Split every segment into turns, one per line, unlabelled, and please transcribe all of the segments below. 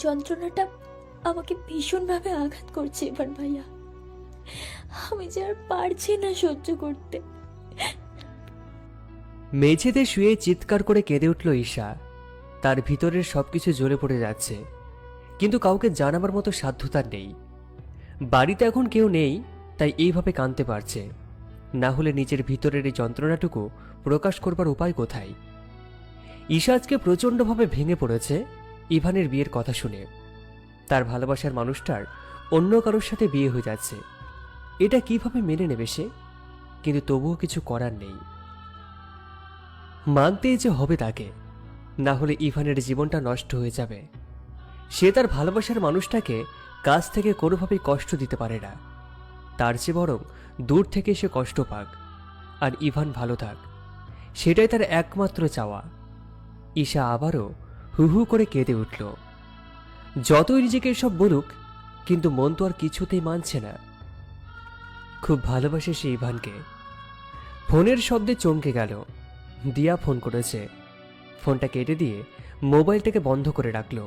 যন্ত্রণাটা আমাকে ভীষণভাবে আঘাত করছে ইভান ভাইয়া। আমি যে আর পারছি না সহ্য করতে।
মেঝেতে শুয়ে চিৎকার করে কেঁদে উঠল ঈশা। তার ভিতরের সবকিছু জ্বলে পড়ে যাচ্ছে, কিন্তু কাউকে জানাবার মতো সাধ্য তার নেই। বাড়িতে এখন কেউ নেই, তাই এইভাবে কাঁদতে পারছে, না হলে নিজের ভিতরের এই যন্ত্রণাটুকু প্রকাশ করবার উপায় কোথায়? ঈশা আজকে প্রচণ্ডভাবে ভেঙে পড়েছে ইভানের বিয়ের কথা শুনে। তার ভালোবাসার মানুষটার অন্য কারোর সাথে বিয়ে হয়ে যাচ্ছে, এটা কিভাবে মেনে নেবে সে? কিন্তু তবুও কিছু করার নেই, মানতেই যে হবে তাকে, না হলে ইভানের জীবনটা নষ্ট হয়ে যাবে। সে তার ভালোবাসার মানুষটাকে কাছ থেকে কোনোভাবেই কষ্ট দিতে পারে না। তার চেয়ে বরং দূর থেকে সে কষ্ট পাক, আর ইভান ভালো থাক, সেটাই তার একমাত্র চাওয়া। ঈশা আবারও হু হু করে কেঁদে উঠল। যতই নিজেকে এসব বলুক, কিন্তু মন তো আর কিছুতেই মানছে না। খুব ভালোবাসে সে ইভানকে। ফোনের শব্দে চমকে গেল। দিয়া ফোন করেছে। ফোনটা কেটে দিয়ে মোবাইলটাকে বন্ধ করে রাখল।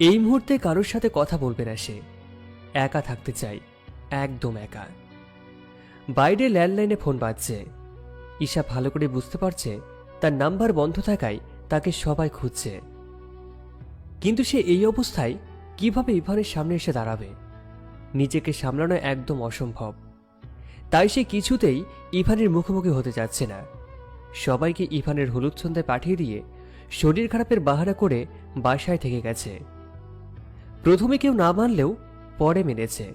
এই মুহূর্তে কারোর সাথে কথা বলবে না সে, একা থাকতে চাই, একদম একা। বাইরে ল্যান্ডলাইনে ফোন বাজছে। ঈশা ভালো করে বুঝতে পারছে তার নাম্বার বন্ধ থাকায় তাকে সবাই খুঁজছে। কিন্তু সে এই অবস্থায় কিভাবে ইভানের সামনে এসে দাঁড়াবে? নিজেকে সামলানো একদম অসম্ভব। তাই সে কিছুতেই ইভানের মুখোমুখি হতে যাচ্ছে না। সবাইকে ইভানের হলুদ সন্ধ্যায় পাঠিয়ে দিয়ে শরীর খারাপের বাহানা করে বাসায় থেকে গেছে। প্রথমে কেউ না মানলেও পরে মেনেছে,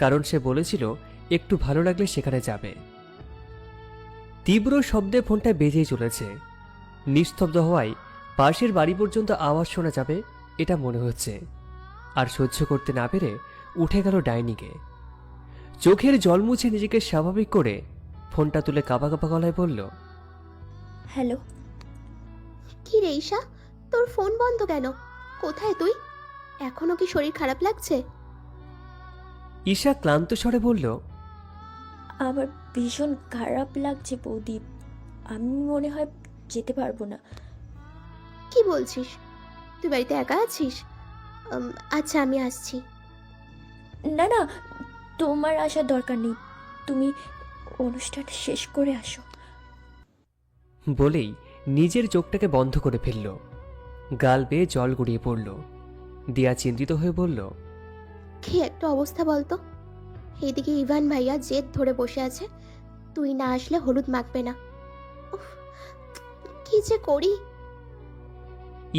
কারণ সে বলেছিল একটু ভালো লাগলে সেখানে যাবে। তীব্র শব্দে ফোনটা বেজেই চলেছে। নিস্তব্ধ হওয়ায় পাশের বাড়ি পর্যন্ত আওয়াজ শোনা যাবে এটা মনে হচ্ছে। আর সহ্য করতে না পেরে উঠে গেল ডাইনিংয়ে। চোখের জল মুছে নিজেকে স্বাভাবিক করে ফোনটা তুলে কাঁপা কাঁপা গলায় বলল,
হ্যালো।
কি রে ঈশা, তোর ফোন বন্ধ কেন? কোথায় তুই? এখনো কি শরীর খারাপ লাগছে?
ঈশা ক্লান্ত স্বরে বলল,
আমার ভীষণ খারাপ লাগছে বৌদি। আমি মনে হয় যেতে পারবো না।
কি বলছিস? তুই বাড়িতে একা আছিস? আচ্ছা, আমি আসছি।
না না, তোমার আসার দরকার নেই। তুমি অনুষ্ঠান শেষ করে আসো।
বলেই নিজের চোখটাকে বন্ধ করে ফেলল। গাল বেয়ে জল গড়িয়ে পড়ল। দিয়া চিন্তিত হয়ে বলল,
কি একটা অবস্থা বলতো। এদিকে ইভান ভাইয়া জেদ ধরে বসে আছে, তুই না আসলে হলুদ মাখবে না। উফ, কি যে করি।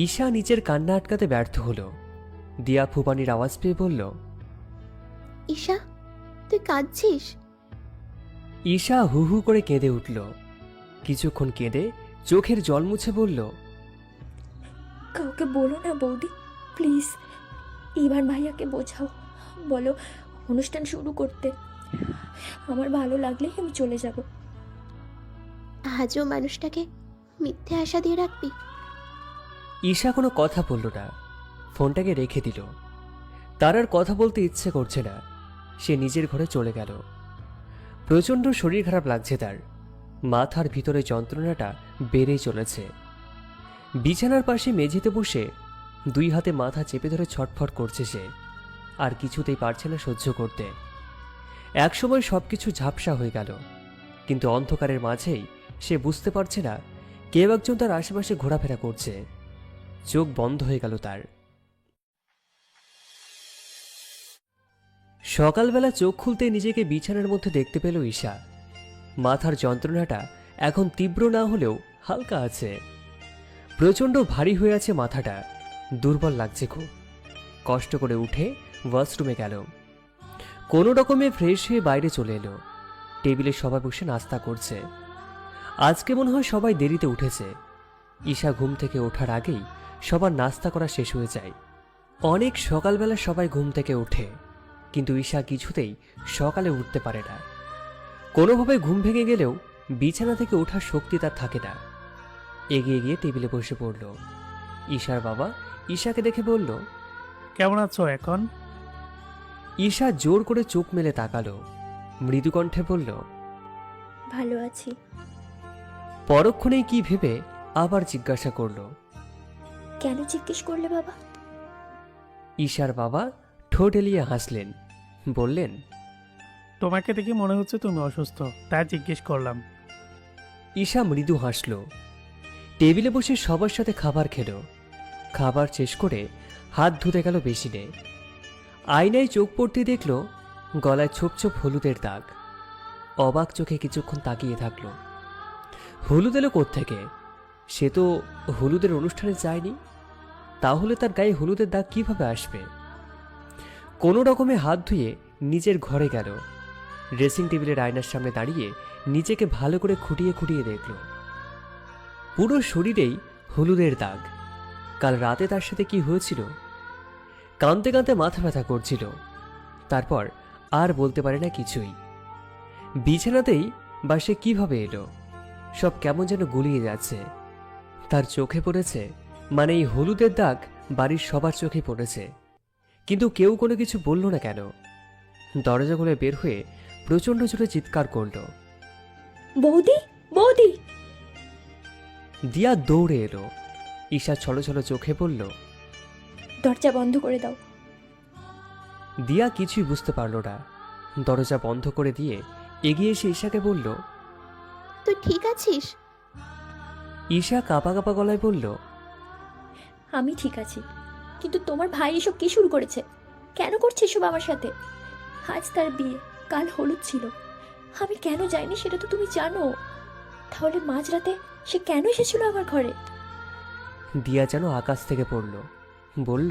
ঈশা নিজের কান্না আটকাতে ব্যর্থ হলো। দিয়া ফুপানির আওয়াজ পেয়ে বলল,
ঈশা, তুই কাঁদছিস?
ঈশা হু হু করে কেঁদে উঠল। কিছুক্ষণ কেঁদে চোখের জল মুছে বলল,
কাউকে বলো না বৌদি, প্লিজ। ইভান ভাইয়াকে বোঝাও, বলো অনুষ্ঠান শুরু করতে। আমার ভালো লাগলেই আমি চলে যাব।
আজও মানুষটাকে মিথ্যে আশা দিয়ে রাখবি?
ঈশা কোনো কথা বলল না, ফোনটাকে রেখে দিল। তার আর কথা বলতে ইচ্ছে করছে না। সে নিজের ঘরে চলে গেল। প্রচণ্ড শরীর খারাপ লাগছে তার। মাথার ভিতরে যন্ত্রণাটা বেড়েই চলেছে। বিছানার পাশে মেঝেতে বসে দুই হাতে মাথা চেপে ধরে ছটফট করছে সে। আর কিছুতেই পারছে না সহ্য করতে। একসময় সবকিছু ঝাপসা হয়ে গেল, কিন্তু অন্ধকারের মাঝেই সে বুঝতে পারছে না কেউ একজন তার আশেপাশে ঘোরাফেরা করছে। চোখ বন্ধ হয়ে গেল তার। সকালবেলা চোখ খুলতে নিজেকে বিছানার মধ্যে দেখতে পেল ঈশা। মাথার যন্ত্রণাটা এখন তীব্র না হলেও হালকা আছে। প্রচণ্ড ভারী হয়ে আছে মাথাটা, দুর্বল লাগছে খুব। কষ্ট করে উঠে ওয়াশরুমে গেল। কোনো রকমে ফ্রেশ হয়ে বাইরে চলে এলো। টেবিলে সবাই বসে নাস্তা করছে। আজকে মনে হয় সবাই দেরিতে উঠেছে। ঈশা ঘুম থেকে ওঠার আগেই সবার নাস্তা করা শেষ হয়ে যায়। অনেক সকালবেলা সবাই ঘুম থেকে ওঠে, কিন্তু ঈশা কিছুতেই সকালে উঠতে পারে না। কোনোভাবে ঘুম ভেঙে গেলেও বিছানা থেকে ওঠার শক্তি তার থাকে না। এগিয়ে গিয়ে টেবিলে বসে পড়ল। ঈশার বাবা ঈশাকে দেখে বলল,
কেমন আছো এখন?
ঈশা জোর করে চোখ মেলে তাকালো। মৃদু কণ্ঠে বলল,
ভালো আছি।
পরক্ষণেই কি ভেবে আবার জিজ্ঞাসা করল,
কেন জিজ্ঞেস করলে বাবা?
ঈশার বাবা ঠোঁট এলিয়ে হাসলেন, বললেন,
তোমাকে দেখে মনে হচ্ছে তুমি অসুস্থ, তাই জিজ্ঞেস করলাম।
ঈশা মৃদু হাসল। টেবিলে বসে সবার সাথে খাবার খেল। খাবার শেষ করে হাত ধুতে গেল বেসিনে। আয়নায় চোখ পড়তে দেখল গলায় ছোপ ছোপ হলুদের দাগ। অবাক চোখে কিছুক্ষণ তাকিয়ে থাকল। হলুদ এলো কোত্থেকে? সে তো হলুদের অনুষ্ঠানে যায়নি। তাহলে তার গায়ে হলুদের দাগ কিভাবে আসবে? কোনো রকমে হাত ধুয়ে নিজের ঘরে গেল। ড্রেসিং টেবিলের আয়নার সামনে দাঁড়িয়ে নিজেকে ভালো করে খুঁটিয়ে খুঁটিয়ে দেখল। পুরো শরীরেই হলুদের দাগ। কাল রাতে তার সাথে কি হয়েছিল? কাঁদতে কাঁদতে মাথা ব্যথা করছিল। তারপর আর বলতে পারে না কিছুই। বিছানাতেই বা সে কিভাবে এলো? সব কেমন যেন গুলিয়ে যাচ্ছে। তার চোখে পড়েছে, মানে এই হলুদের দাগ বাড়ির সবার চোখে পড়েছে, কিন্তু কেউ কোনো কিছু বলল না কেন? দরজা খুলে বের হয়ে প্রচণ্ড জোরে চিৎকার করল।
বৌদি, বৌদি!
দিয়া দৌড়ে এলো। ঈশা ছলো ছলো চোখে বলল,
দরজা বন্ধ করে দাও।
দিয়া কিছুই বুঝতে পারল না। দরজা বন্ধ করে দিয়ে এগিয়ে এসে ঈশাকে বলল।
তুই ঠিক আছিস?
ঈশা কাঁপা কাঁপা গলায় বলল,
আমি ঠিক আছি, কিন্তু তোমার ভাই এসব কি শুরু করেছে? কেন করছে এসব আমার সাথে? আজ তার বিয়ে, কাল হলুদ ছিল। আমি কেন যাইনি সেটা তো তুমি জানো। তাহলে মাঝরাতে সে কেন এসেছিল আমার ঘরে?
দিয়া যেন আকাশ থেকে পড়ল, বলল,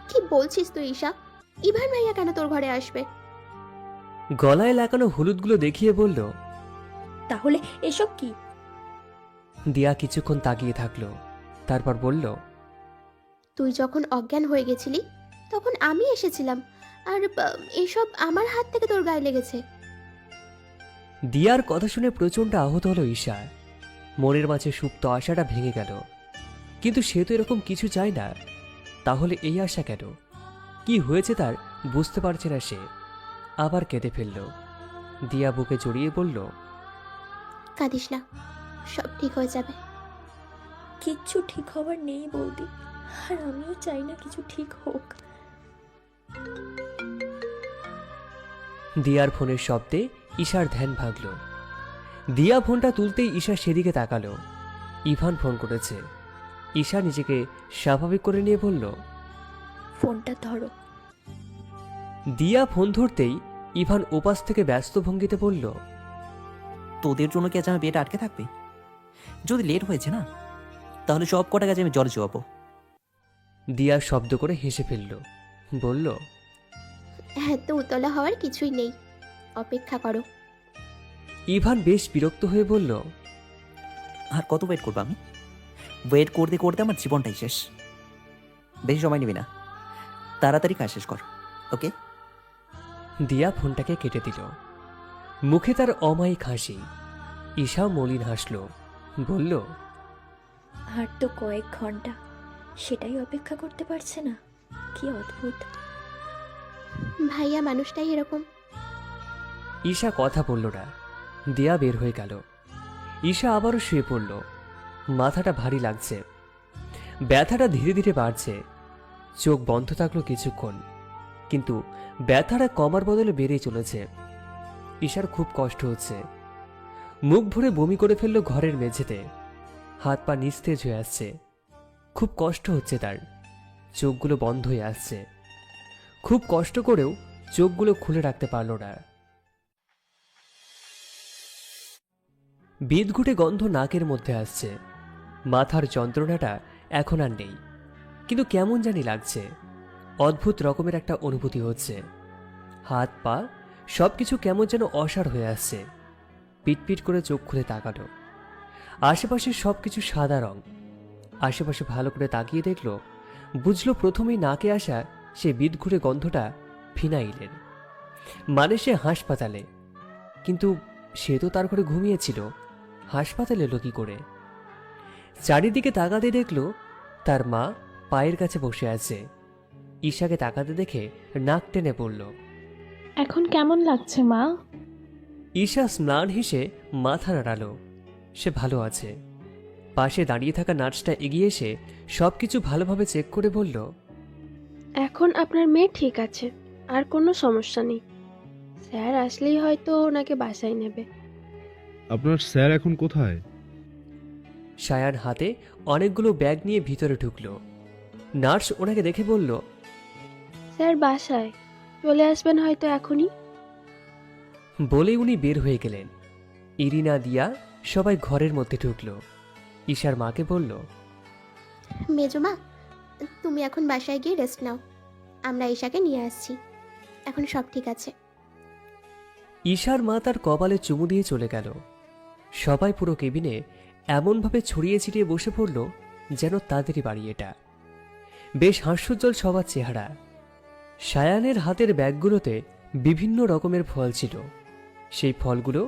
কি বলছিস তুই ঈশা? ইভান ভাইয়া কেন তোর ঘরে আসবে?
গলায় লাগানো হলুদগুলো দেখিয়ে বলল।
তাহলে এসব কি?
দিয়া কিছুক্ষণ তাকিয়ে থাকলো। তারপর বলল,
তুই যখন অজ্ঞান হয়ে গেছিলি তখন আমি এসেছিলাম, আর এসব আমার হাত থেকে তোর গায়ে লেগেছে।
দিয়ার কথা শুনে প্রচণ্ড আহত হলো ঈশা। মনের মাঝে সুপ্ত আশাটা ভেঙে গেল। কিন্তু সে তো এরকম কিছু চায় না। তাহলে এই আশা কেন? কি হয়েছে তার বুঝতে পারছে না সে। আবার কেঁদে ফেলল। দিয়া বুকে জড়িয়ে বলল,
কাঁদিস না, সব ঠিক হয়ে যাবে।
কিচ্ছু ঠিক হবার নেই বৌদি, আর আমিও চাই না কিছু ঠিক হোক।
দিয়ার ফোনের শব্দে ঈশার ধ্যান ভাগল। দিয়া ফোনটা তুলতেই ঈশা সেদিকে তাকালো। ইভান ফোন করেছে। ঈশা নিজেকে স্বাভাবিক করে নিয়ে বলল,
ফোনটা ধরো।
দিয়া ফোন ধরতেই ইভান ওপাশ থেকে ব্যস্ত ভঙ্গিতে বলল,
তোদের জন্য কি আজ আমার বিয়েটা আটকে থাকবে? যদি লেট হয়েছে না, তাহলে সব কটা কাজে আমি জলে চুয়াবো।
দিয়া শব্দ করে হেসে ফেলল, বলল,
হ্যাঁ, তো উতলা হওয়ার কিছুই নেই, অপেক্ষা করো।
ইভান বেশ বিরক্ত হয়ে বলল,
আর কত ওয়েট করবো আমি? ওয়েট করতে করতে আমার জীবনটাই শেষ। বেশি সময় নিবি না, তাড়াতাড়ি কাজ শেষ কর, ওকে?
দিয়া ফোনটাকে কেটে দিল। মুখে তার অমায়িক হাসি। ঈশাও মলিন হাসল, বলল,
আর তো কয়েক ঘন্টা, সেটাই অপেক্ষা করতে পারছে না। কি অদ্ভুত।
ভাইয়া মানুষটাই এরকম।
ঈশা কথা বলল না। দিয়া বের হয়ে গেল। ঈশা আবারও শুয়ে পড়ল। মাথাটা ভারী লাগছে। ব্যথাটা ধীরে ধীরে বাড়ছে। চোখ বন্ধ থাকলো কিছুক্ষণ, কিন্তু ব্যথাটা কমার বদলে বেড়েই চলেছে। ঈশার খুব কষ্ট হচ্ছে। মুখ ভরে বমি করে ফেললো ঘরের মেঝেতে। হাত পা নিস্তেজ হয়ে আসছে। খুব কষ্ট হচ্ছে তার। চোখগুলো বন্ধ হয়ে আসছে। খুব কষ্ট করেও চোখগুলো খুলে রাখতে পারল না। বিদঘুটে গন্ধ নাকের মধ্যে আসছে। মাথার যন্ত্রণাটা এখন আর নেই, কিন্তু কেমন জানি লাগছে। অদ্ভুত রকমের একটা অনুভূতি হচ্ছে। হাত পা সবকিছু কেমন যেন অসাড় হয়ে আসছে। পিটপিট করে চোখ খুলে তাকালো। আশেপাশে সবকিছু সাদা রং। আশেপাশে ভালো করে তাকিয়ে দেখলো, বুঝলো প্রথমেই নাকে আসা সে বিদঘুটে গন্ধটা ফিনাইলের। মানে সে হাসপাতালে। কিন্তু সে তো তার ঘরে ঘুমিয়েছিল, হাসপাতালে এলো কি করে? চারিদিকে তাকাতে দেখলো তার মা পায়ের কাছে বসে আছে। ঈশাকে তাকাতে দেখে নাক টেনে পড়ল।
এখন কেমন লাগছে মা?
ঈশা স্নান হেসে মাথা নাড়ালো। সে ভালো আছে। পাশে দাঁড়িয়ে থাকা নার্সটা এগিয়ে এসে সবকিছু ভালোভাবে চেক করে বলল,
এখন আপনার মেয়ে ঠিক আছে, আর কোনো সমস্যা নেই। স্যার আসলেই হয়তো ওনাকে বাসায় নেবে।
আপনার স্যার এখন কোথায়?
সায়ান হাতে অনেকগুলো ব্যাগ নিয়ে ভিতরে ঢুকলো। নার্স ওনাকে দেখে বলল,
স্যার বাসায়, চলে আসবেন হয়তো এখনই।
বলেই উনি বের হয়ে গেলেন। ইরিনা দিয়া সবাই ঘরের মধ্যে ঢুকলো। ঈশার মাকে বলল,
মেজমা, তুমি এখন বাসায় গিয়ে রেস্ট নাও, আমরা ঈশাকে নিয়ে আসছি, এখন সব ঠিক আছে।
ঈশার মা তার কপালে চুমু দিয়ে চলে গেল। সবাই পুরো কেবিনে এমনভাবে ছড়িয়ে ছিটিয়ে বসে পড়ল যেন তাদেরই বাড়ি এটা। বেশ হাস্যোজ্জ্বল সবার চেহারা। সায়ানের হাতের ব্যাগগুলোতে বিভিন্ন রকমের ফল ছিল। সেই ফলগুলো